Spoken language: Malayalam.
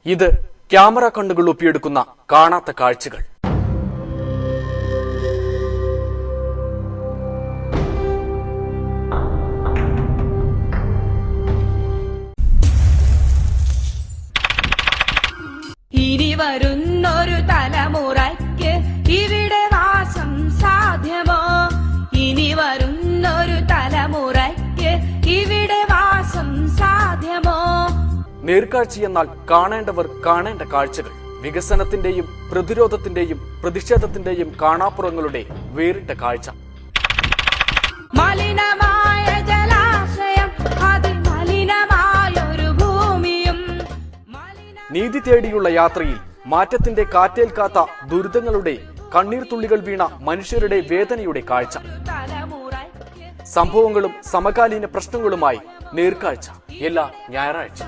ഇത് ക്യാമറ കണ്ണുകൾ ഒപ്പിയെടുക്കുന്ന കാണാത്ത കാഴ്ചകൾ. ഇനി വരുന്നൊരു തലമുറയ്ക്ക് ഇവിടെ വാസം സാധ്യമോ? ഇനി വരുന്നൊരു തലമുറയ്ക്ക് ഇവിടെ വാസം സാധ്യമോ? നേർക്കാഴ്ചയെന്നാൽ കാണേണ്ടവർ കാണേണ്ട കാഴ്ചകൾ. വികസനത്തിന്റെയും പ്രതിരോധത്തിന്റെയും പ്രതിഷേധത്തിന്റെയും കാണാപ്പുറങ്ങളുടെ വേറിട്ട കാഴ്ച. മലിനമായ ജലാശയം, അതിമലിനമായൊരു ഭൂമിയും. നീതി തേടിയുള്ള യാത്രയിൽ മാറ്റത്തിന്റെ കാറ്റേൽക്കാത്ത ദുരിതങ്ങളുടെ കണ്ണീർ തുള്ളികൾ വീണ മനുഷ്യരുടെ വേദനയുടെ കാഴ്ച. സംഭവങ്ങളും സമകാലീന പ്രശ്നങ്ങളുമായി നേർക്കാഴ്ച എല്ലാ ഞായറാഴ്ച.